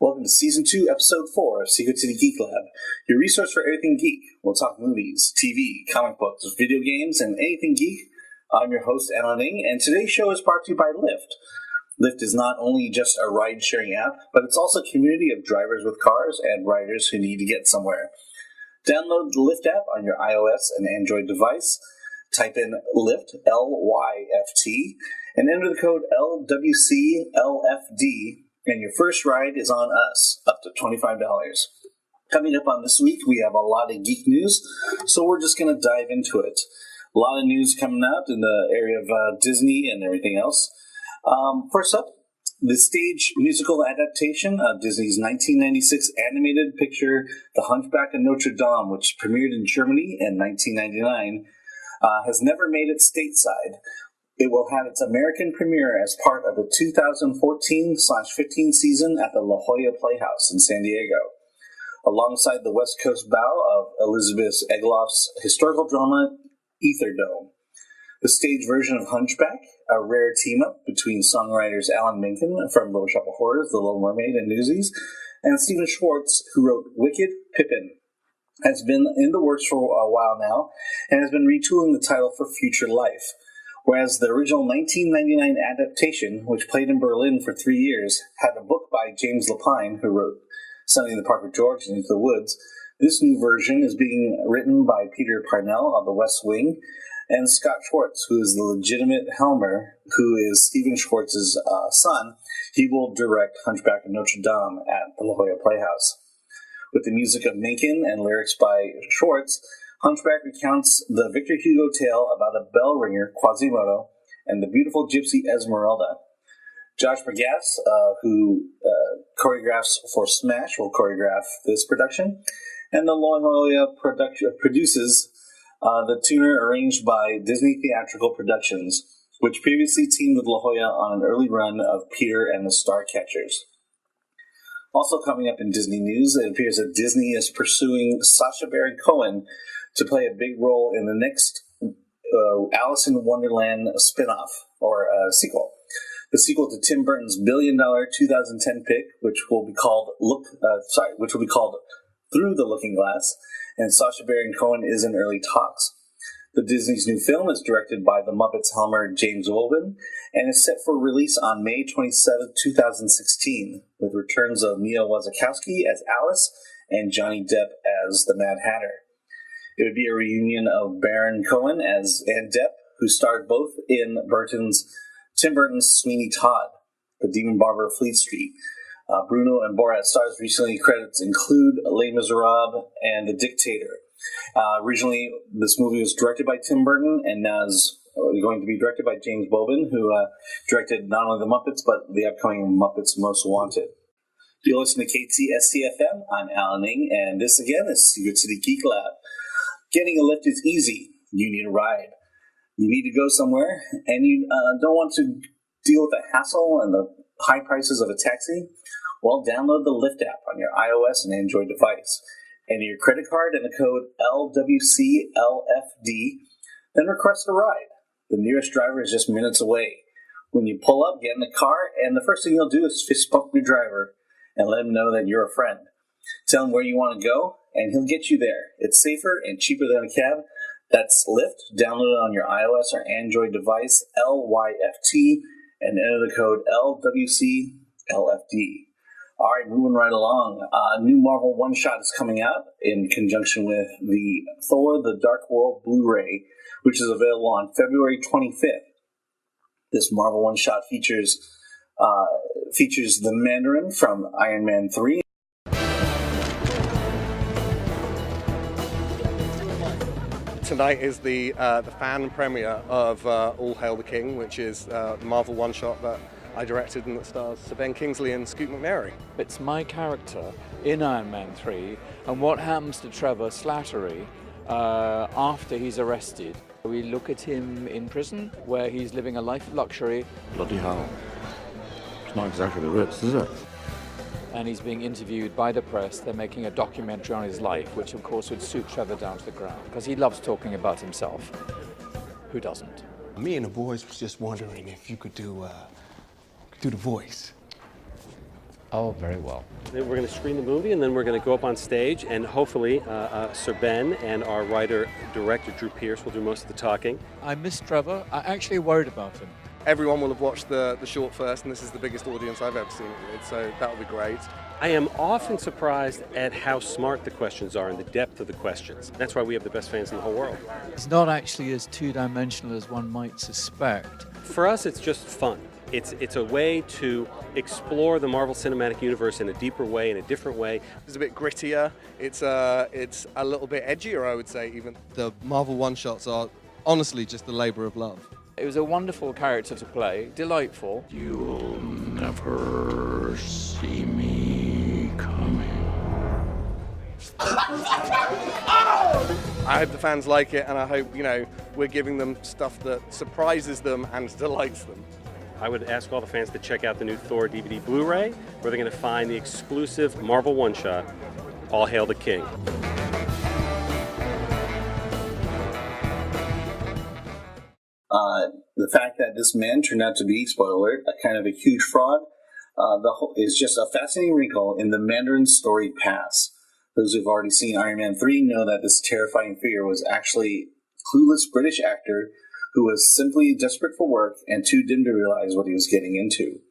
Welcome to Season 2, Episode 4 of City Geek Lab, your resource for everything geek. We'll talk movies, TV, comic books, video games, and anything geek. I'm your host, Alan Ng, and today's show is brought to you by Lyft. Lyft is not only just a ride-sharing app, but it's also a community of drivers with cars and riders who need to get somewhere. Download the Lyft app on your iOS and Android device, type in Lyft, L-Y-F-T, and enter the code LWCLFD, and your first ride is on us, up to $25. Coming up on this week, we have a lot of geek news, so we're just going to dive into it. A lot of news coming out in the area of Disney and everything else. First up, the stage musical adaptation of Disney's 1996 animated picture, The Hunchback of Notre Dame, which premiered in Germany in 1999, has never made it stateside. It will have its American premiere as part of the 2014/15 season at the La Jolla Playhouse in San Diego. Alongside the West Coast bow of Elizabeth Egloff's historical drama, Ether Dome. The stage version of Hunchback, a rare team-up between songwriters Alan Menken from Little Shop of Horrors, The Little Mermaid, and Newsies, and Stephen Schwartz, who wrote Wicked Pippin, has been in the works for a while now, and has been retooling the title for future life. Whereas the original 1999 adaptation, which played in Berlin for 3 years, had a book by James Lapine, who wrote Sunday in the Park with George and Into the Woods, this new version is being written by Peter Parnell of The West Wing, and Scott Schwartz, who is the legitimate Helmer, who is Stephen Schwartz's son. He will direct Hunchback of Notre Dame at the La Jolla Playhouse. With the music of Menken and lyrics by Schwartz, Hunchback recounts the Victor Hugo tale about a bell ringer, Quasimodo, and the beautiful gypsy Esmeralda. Josh Bergasse, who choreographs for Smash, will choreograph this production, and the La Jolla produces the tuner arranged by Disney Theatrical Productions, which previously teamed with La Jolla on an early run of Peter and the Starcatchers. Also coming up in Disney news, it appears that Disney is pursuing Sacha Baron Cohen to play a big role in the next Alice in Wonderland spin-off, or sequel. The sequel to Tim Burton's billion-dollar 2010 pick, which will be called Through the Looking Glass, and Sacha Baron Cohen is in early talks. The Disney's new film is directed by the Muppets Helmer James Woollman and is set for release on May 27, 2016, with returns of Mia Wasikowska as Alice and Johnny Depp as the Mad Hatter. It would be a reunion of Baron Cohen and Depp, who starred both in Tim Burton's Sweeney Todd, The Demon Barber of Fleet Street. Bruno and Borat stars. Recently, credits include Les Miserables and The Dictator. Originally, this movie was directed by Tim Burton, and now is going to be directed by James Bobin, who directed not only The Muppets, but the upcoming Muppets Most Wanted. You listen to KTSTFM. I'm Alan Ng, and this again is Secret City Geek Lab. Getting a lift is easy. You need a ride. You need to go somewhere, and you don't want to deal with the hassle and the high prices of a taxi. Well, download the Lyft app on your iOS and Android device. Enter your credit card and the code LWCLFD, then request a ride. The nearest driver is just minutes away. When you pull up, get in the car, and the first thing you'll do is fist bump your driver and let him know that you're a friend. Tell him where you want to go, and he'll get you there. It's safer and cheaper than a cab. That's Lyft. Download it on your iOS or Android device, LYFT, and enter the code LWCLFD. All right, moving right along. A new Marvel one-shot is coming out in conjunction with the Thor: The Dark World Blu-ray, which is available on February 25th. This Marvel one-shot features the Mandarin from Iron Man 3. Tonight is the fan premiere of All Hail the King, which is the Marvel one-shot that I directed and that stars Sir Ben Kingsley and Scoot McNairy. It's my character in Iron Man 3 and what happens to Trevor Slattery after he's arrested. We look at him in prison where he's living a life of luxury. Bloody hell. It's not exactly the Ritz, is it? And he's being interviewed by the press. They're making a documentary on his life, which of course would suit Trevor down to the ground because he loves talking about himself. Who doesn't? Me and the boys was just wondering if you could do the voice. Oh, very well. We're going to screen the movie, and then we're going to go up on stage, and hopefully Sir Ben and our writer-director, Drew Pearce, will do most of the talking. I miss Trevor. I actually worried about him. Everyone will have watched the short first, and this is the biggest audience I've ever seen it with, so that'll be great. I am often surprised at how smart the questions are and the depth of the questions. That's why we have the best fans in the whole world. It's not actually as two-dimensional as one might suspect. For us, it's just fun. It's a way to explore the Marvel Cinematic Universe in a deeper way, in a different way. It's a bit grittier. It's a little bit edgier, I would say, even. The Marvel one-shots are honestly just the labor of love. It was a wonderful character to play, delightful. You'll never see me coming. I hope the fans like it, and I hope, we're giving them stuff that surprises them and delights them. I would ask all the fans to check out the new Thor DVD Blu-ray, where they're going to find the exclusive Marvel one-shot, All Hail the King. The fact that this man turned out to be, spoiler alert, a kind of a huge fraud, is just a fascinating wrinkle in the Mandarin's storied past. Those who've already seen Iron Man 3 know that this terrifying figure was actually a clueless British actor who was simply desperate for work and too dim to realize what he was getting into.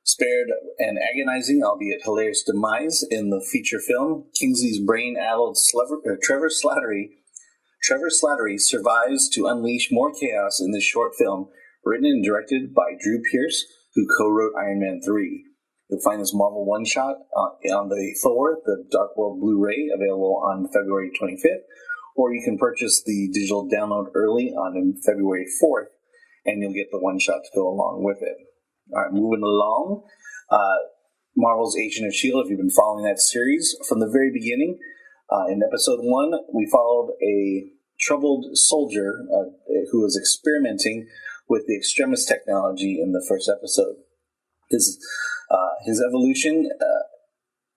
Spared an agonizing, albeit hilarious, demise in the feature film, Kingsley's brain-addled Trevor Slattery survives to unleash more chaos in this short film, written and directed by Drew Pearce, who co-wrote Iron Man 3. You'll find this Marvel one-shot on the Thor, the Dark World Blu-ray, available on February 25th, or you can purchase the digital download early on February 4th, and you'll get the one-shot to go along with it. All right, moving along. Marvel's Agent of S.H.I.E.L.D., if you've been following that series from the very beginning, in episode 1, we followed a troubled soldier who was experimenting with the extremist technology in the first episode. His evolution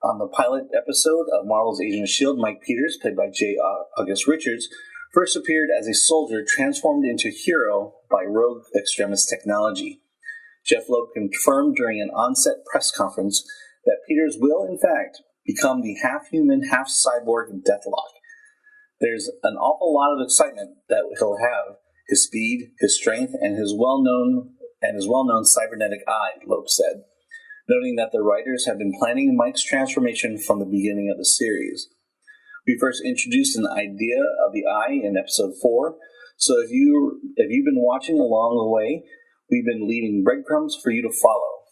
on the pilot episode of Marvel's Agent of S.H.I.E.L.D., Mike Peters, played by J. August Richards, first appeared as a soldier transformed into hero by rogue extremist technology. Jeff Loeb confirmed during an on-set press conference that Peters will, in fact, become the half-human, half-cyborg Deathlok. There's an awful lot of excitement that he'll have his speed, his strength, and his well-known cybernetic eye, Loeb said, noting that the writers have been planning Mike's transformation from the beginning of the series. We first introduced an idea of the eye in episode 4, so if you've been watching along the way, we've been leaving breadcrumbs for you to follow.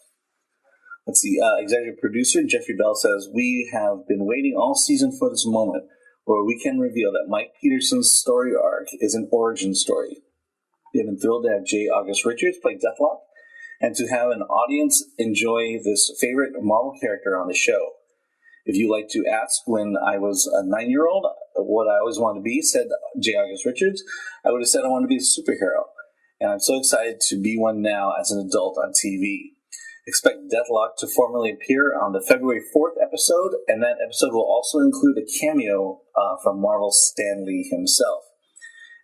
Let's see, executive producer Jeffrey Bell says, "We have been waiting all season for this moment where we can reveal that Mike Peterson's story arc is an origin story. We have been thrilled to have J. August Richards play Deathlok, and to have an audience enjoy this favorite Marvel character on the show. If you like to ask when I was a 9-year-old what I always wanted to be," said J. August Richards, "I would have said I wanted to be a superhero. And I'm so excited to be one now as an adult on TV. Expect Deathlok to formally appear on the February 4th episode, and that episode will also include a cameo from Marvel's Stan Lee himself."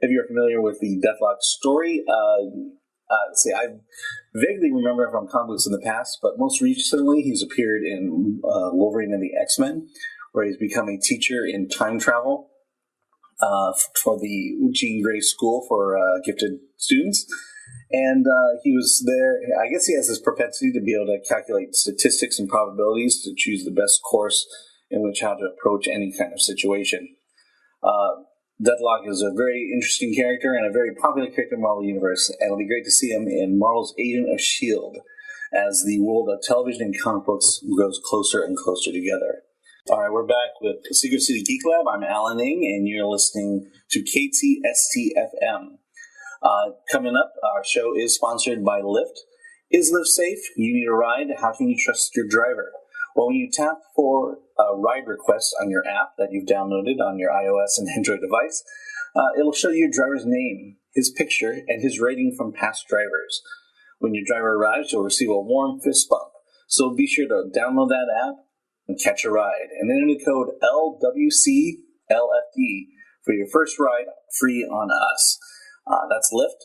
If you're familiar with the Deathlok story, I vaguely remember from comic books in the past, but most recently he's appeared in Wolverine and the X-Men, where he's become a teacher in time travel for the Jean Grey School for gifted students. And he was there. I guess he has this propensity to be able to calculate statistics and probabilities to choose the best course in which how to approach any kind of situation. Deathlok is a very interesting character and a very popular character in the Marvel Universe, and it'll be great to see him in Marvel's Agent of S.H.I.E.L.D. as the world of television and comic books grows closer and closer together. All right, we're back with Secret City Geek Lab. I'm Alan Ng, and you're listening to KTST-FM. Coming up, our show is sponsored by Lyft. Is Lyft safe? You need a ride? How can you trust your driver? Well, when you tap for a ride request on your app that you've downloaded on your iOS and Android device, it'll show you your driver's name, his picture, and his rating from past drivers. When your driver arrives, you'll receive a warm fist bump. So be sure to download that app and catch a ride. And enter the code LWCLFD for your first ride free on us. That's Lyft.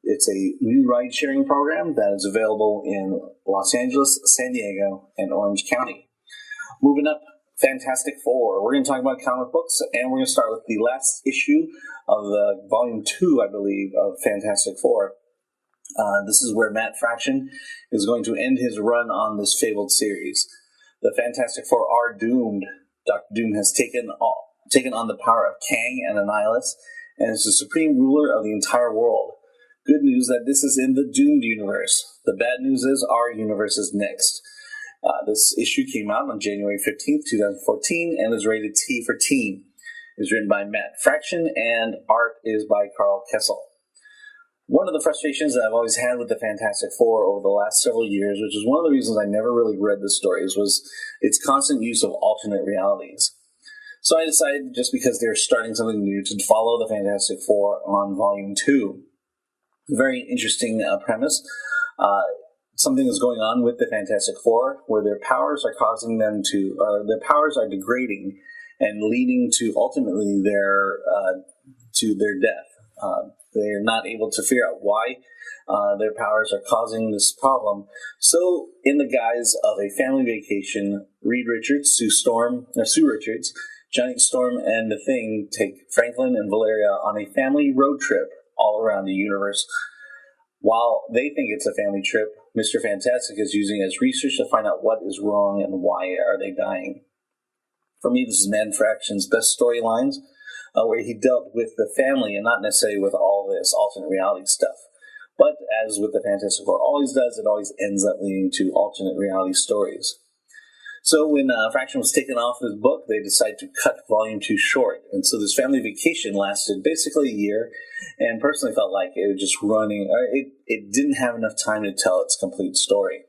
It's a new ride-sharing program that is available in Los Angeles, San Diego, and Orange County. Moving up, Fantastic Four. We're going to talk about comic books, and we're going to start with the last issue of the Volume 2, I believe, of Fantastic Four. This is where Matt Fraction is going to end his run on this fabled series. The Fantastic Four are doomed. Dr. Doom has taken on the power of Kang and Annihilus, and is the supreme ruler of the entire world. Good news that this is in the Doomed universe. The bad news is our universe is next. This issue came out on January 15th, 2014, and is rated T for Teen. It is written by Matt Fraction, and art is by Carl Kessel. One of the frustrations that I've always had with the Fantastic Four over the last several years, which is one of the reasons I never really read the stories, was its constant use of alternate realities. So I decided, just because they're starting something new, to follow the Fantastic Four on Volume 2. A very interesting premise. Something is going on with the Fantastic Four where their powers are causing them to, their powers are degrading and leading to ultimately their death. They're not able to figure out why their powers are causing this problem. So, in the guise of a family vacation, Reed Richards, Sue Richards, Johnny Storm, and the Thing take Franklin and Valeria on a family road trip all around the universe. While they think it's a family trip, Mr. Fantastic is using it as research to find out what is wrong and why are they dying. For me, this is Matt Fraction's best storylines, where he dealt with the family and not necessarily with all this alternate reality stuff. But as with the Fantastic Four always does, it always ends up leading to alternate reality stories. So when Fraction was taken off his book, they decided to cut Volume 2 short. And so this family vacation lasted basically a year, and personally felt like it was just running, it didn't have enough time to tell its complete story.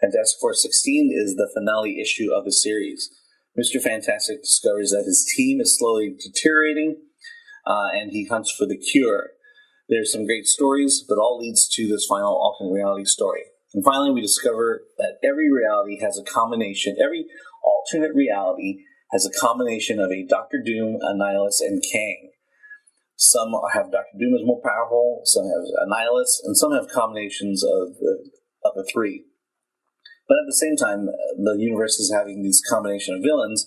Fantastic Four 16 is the finale issue of the series. Mr. Fantastic discovers that his team is slowly deteriorating, and he hunts for the cure. There's some great stories, but all leads to this final alternate reality story. And finally, we discover that every alternate reality has a combination of a Dr. Doom, Annihilus, and Kang. Some have Dr. Doom as more powerful, some have Annihilus, and some have combinations of the three. But at the same time, the universe is having these combination of villains.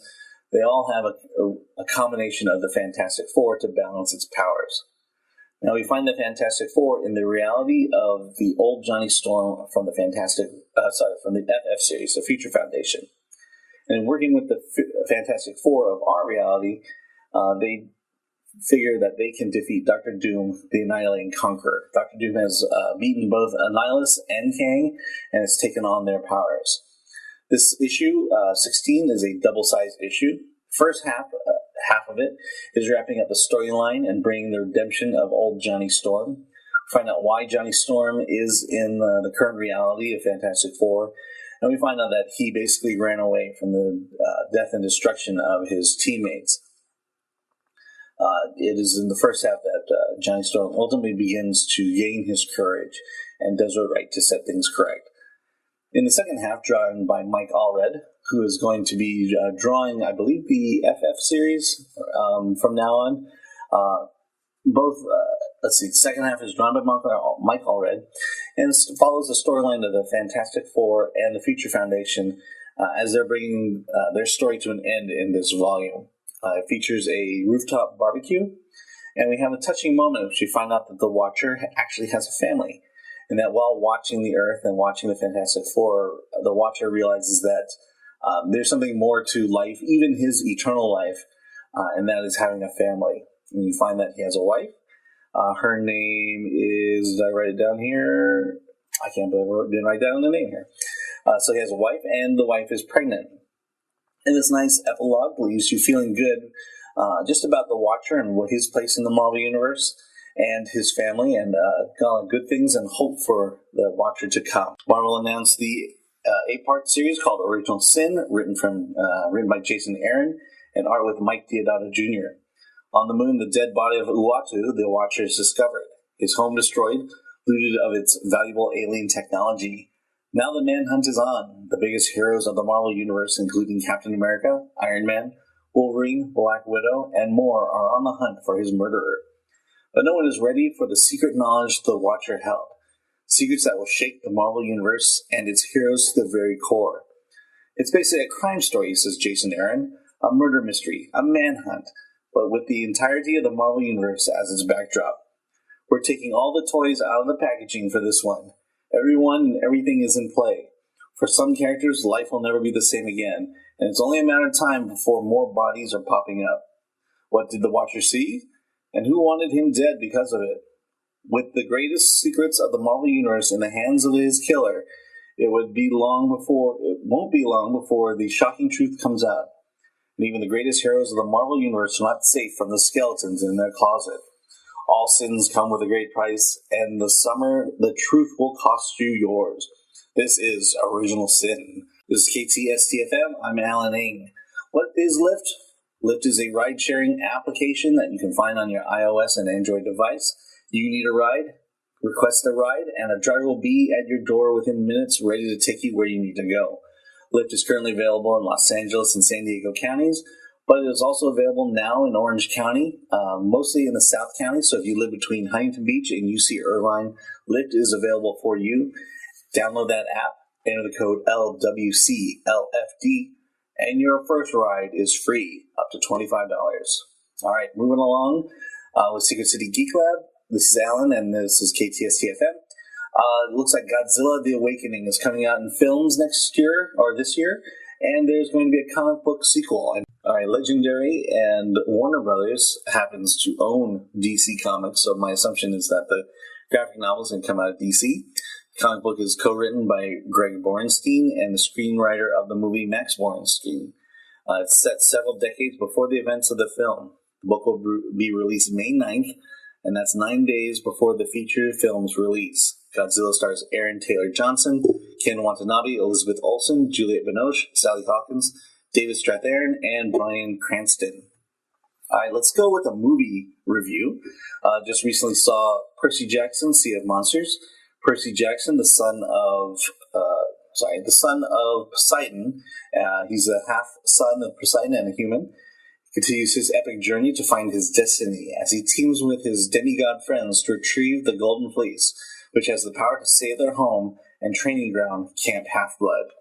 They all have a combination of the Fantastic Four to balance its powers. Now we find the Fantastic Four in the reality of the old Johnny Storm from the from the FF series, the Future Foundation. And in working with the Fantastic Four of our reality, they figure that they can defeat Dr. Doom, the Annihilating Conqueror. Dr. Doom has beaten both Annihilus and Kang, and has taken on their powers. This issue, 16, is a double-sized issue. First half of it is wrapping up the storyline and bringing the redemption of old Johnny Storm. Find out why Johnny Storm is in the current reality of Fantastic Four, and we find out that he basically ran away from the death and destruction of his teammates. It is in the first half that Johnny Storm ultimately begins to gain his courage and does what right to set things correct. In the second half, drawn by Mike Allred, who is going to be drawing, I believe, the FF series from now on. Second half is drawn by Mike Allred, and follows the storyline of the Fantastic Four and the Future Foundation as they're bringing their story to an end in this volume. It features a rooftop barbecue, and we have a touching moment which we find out that the Watcher actually has a family, and that while watching the Earth and watching the Fantastic Four, the Watcher realizes that there's something more to life, even his eternal life, and that is having a family. And you find that he has a wife. Her name is, did I write it down here? I can't believe I didn't write down the name here. So he has a wife, and the wife is pregnant. And this nice epilogue leaves you feeling good just about the Watcher and what his place in the Marvel Universe and his family, and good things and hope for the Watcher to come. Marvel announced the 8-part series called Original Sin, written by Jason Aaron, and art with Mike Deodato Jr. On the moon, the dead body of Uatu, the Watcher, is discovered. His home destroyed, looted of its valuable alien technology. Now the manhunt is on. The biggest heroes of the Marvel Universe, including Captain America, Iron Man, Wolverine, Black Widow, and more, are on the hunt for his murderer. But no one is ready for the secret knowledge the Watcher held. Secrets that will shake the Marvel Universe and its heroes to the very core. It's basically a crime story, says Jason Aaron, a murder mystery, a manhunt, but with the entirety of the Marvel Universe as its backdrop. We're taking all the toys out of the packaging for this one. Everyone and everything is in play. For some characters, life will never be the same again, and it's only a matter of time before more bodies are popping up. What did the Watcher see? And who wanted him dead because of it? With the greatest secrets of the Marvel Universe in the hands of his killer, it won't be long before the shocking truth comes out. And even the greatest heroes of the Marvel Universe are not safe from the skeletons in their closet. All sins come with a great price, and the truth will cost you yours. This is Original Sin. This is KTSTFM. I'm Alan Ng. What is Lyft? Lyft is a ride-sharing application that you can find on your iOS and Android device. You need a ride? Request a ride, and a driver will be at your door within minutes, ready to take you where you need to go. Lyft is currently available in Los Angeles and San Diego counties, but it is also available now in Orange County, mostly in the South County. So if you live between Huntington Beach and UC Irvine, Lyft is available for you. Download that app, enter the code LWCLFD, and your first ride is free, up to $25. All right, moving along with Secret City Geek Lab. This is Alan, and this is KTSTFM. It looks like Godzilla The Awakening is coming out in films this year, and there's going to be a comic book sequel. All right, Legendary and Warner Brothers happens to own DC Comics, so my assumption is that the graphic novel is going to come out of DC. The comic book is co-written by Greg Borenstein and the screenwriter of the movie Max Borenstein. It's set several decades before the events of the film. The book will be released May 9th, and that's 9 days before the feature film's release. Godzilla stars Aaron Taylor Johnson, Ken Watanabe, Elizabeth Olsen, Juliette Binoche, Sally Hawkins, David Strathairn, and Bryan Cranston. All right, let's go with a movie review. Just recently saw Percy Jackson, Sea of Monsters. Percy Jackson, the son of Poseidon. He's a half son of Poseidon and a human. Continues his epic journey to find his destiny as he teams with his demigod friends to retrieve the Golden Fleece, which has the power to save their home and training ground, Camp Half-Blood.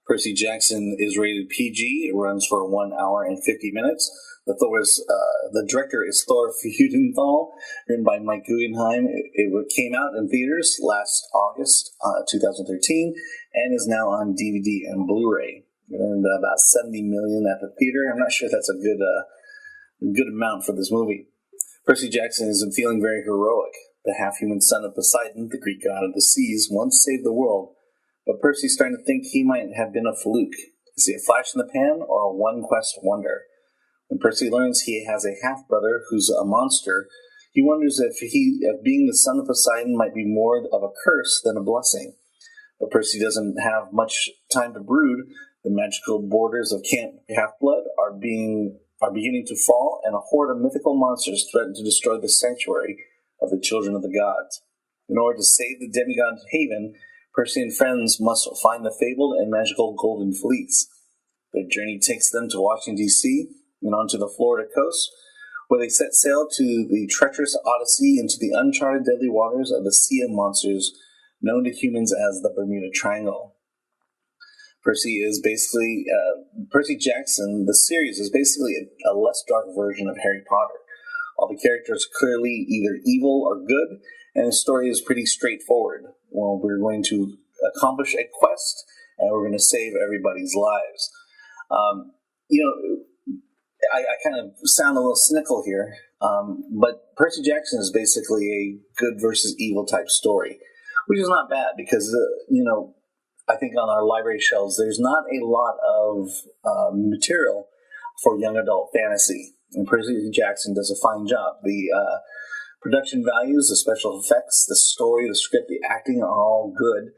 Percy Jackson is rated PG. It runs for 1 hour and 50 minutes. The director is Thor Feudenthal, written by Mike Guggenheim. It came out in theaters last August 2013 and is now on DVD and Blu-ray. It earned about $70 million at the theater. I'm not sure if that's a good amount for this movie. Percy Jackson isn't feeling very heroic. The half-human son of Poseidon, the Greek god of the seas, once saved the world, but Percy's starting to think he might have been a fluke. Is he a flash in the pan or a one-quest wonder? When Percy learns he has a half-brother who's a monster, he wonders if being the son of Poseidon might be more of a curse than a blessing. But Percy doesn't have much time to brood. The magical borders of Camp Half-Blood are beginning to fall, and a horde of mythical monsters threaten to destroy the sanctuary of the children of the gods. In order to save the demigod haven, Percy and friends must find the fabled and magical Golden Fleece. Their journey takes them to Washington, D.C., and onto the Florida coast, where they set sail to the treacherous odyssey into the uncharted deadly waters of the Sea of Monsters, known to humans as the Bermuda Triangle. Percy Jackson, the series, is basically a less dark version of Harry Potter. All the characters are clearly either evil or good, and the story is pretty straightforward. Well, we're going to accomplish a quest, and we're going to save everybody's lives. I kind of sound a little cynical here, but Percy Jackson is basically a good versus evil type story, which is not bad because, I think on our library shelves, there's not a lot of material for young adult fantasy. And Percy Jackson does a fine job. The production values, the special effects, the story, the script, the acting are all good.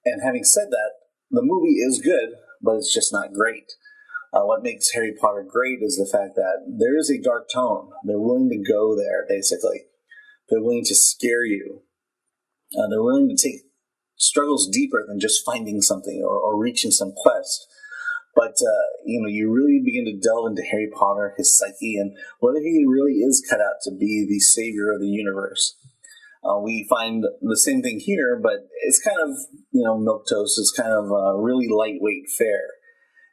And having said that, the movie is good, but it's just not great. What makes Harry Potter great is the fact that there is a dark tone. They're willing to go there, basically. They're willing to scare you. They're willing to take struggles deeper than just finding something or reaching some quest. But, you really begin to delve into Harry Potter, his psyche, and whether he really is cut out to be the savior of the universe. We find the same thing here, but it's kind of, milquetoast. It's kind of a really lightweight fare.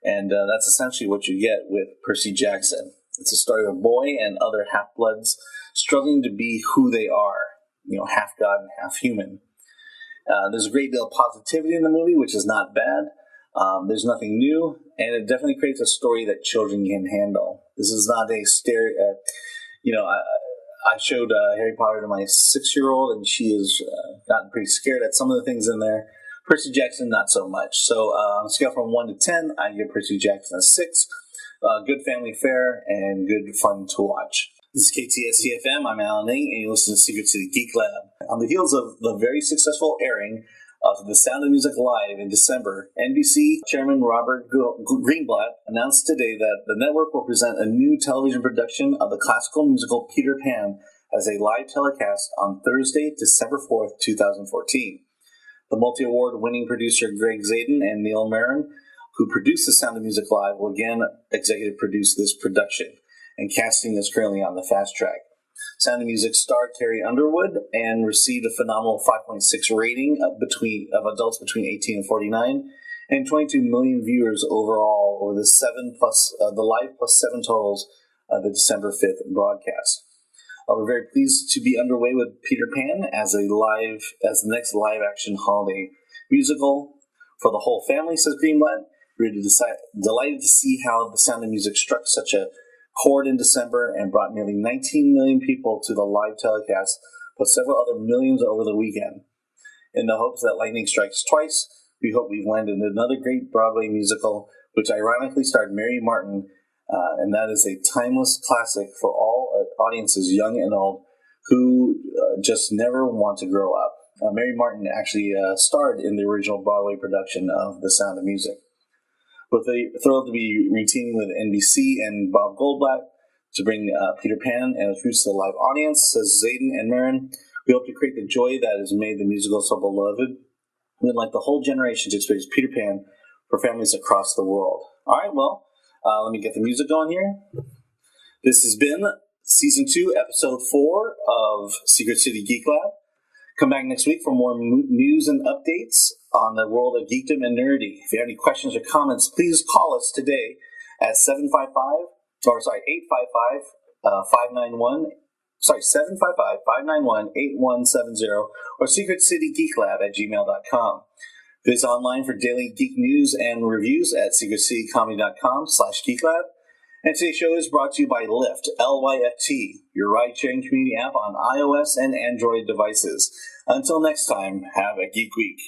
And that's essentially what you get with Percy Jackson. It's a story of a boy and other half-bloods struggling to be who they are, half god and half human. There's a great deal of positivity in the movie, which is not bad. There's nothing new, and it definitely creates a story that children can handle. This is not a I showed Harry Potter to my 6-year-old, and she has gotten pretty scared at some of the things in there. Percy Jackson, not so much. So on a scale from 1 to 10, I give Percy Jackson a 6. Good family fare and good fun to watch. This is KTSCFM. I'm Alan Ng, and you listen to Secret City Geek Lab. On the heels of the very successful airing of The Sound of Music Live in December, NBC Chairman Robert Greenblatt announced today that the network will present a new television production of the classical musical Peter Pan as a live telecast on Thursday, December 4th, 2014. The multi-award winning producer Greg Zaden and Neil Marin, who produced The Sound of Music Live, will again executive produce this production, and casting is currently on the fast track. Sound of Music starred Carrie Underwood and received a phenomenal 5.6 rating of adults between 18 and 49, and 22 million viewers overall over the live plus 7 totals of the December 5th broadcast. We're very pleased to be underway with Peter Pan as the next live action holiday musical for the whole family, says Greenblatt. We're delighted to see how The Sound of Music struck such a chord in December and brought nearly 19 million people to the live telecast, plus several other millions over the weekend. In the hopes that lightning strikes twice, we hope we've landed another great Broadway musical, which ironically starred Mary Martin, and that is a timeless classic for all audiences, young and old, who just never want to grow up. Mary Martin actually starred in the original Broadway production of The Sound of Music. We're thrilled to be reteaming with NBC and Bob Goldblatt to bring Peter Pan and its roots to the live audience, says Zaden and Marin. We hope to create the joy that has made the musical so beloved. We'd like the whole generation to experience Peter Pan for families across the world. All right, well, let me get the music going here. This has been Season 2, Episode 4 of Secret City Geek Lab. Come back next week for more news and updates on the world of geekdom and nerdy. If you have any questions or comments, please call us today at 755-591-8170 or secretcitygeeklab@gmail.com. Visit online for daily geek news and reviews at secretcitycomedy.com/geeklab. And today's show is brought to you by Lyft, Lyft, your ride-sharing community app on iOS and Android devices. Until next time, have a geek week.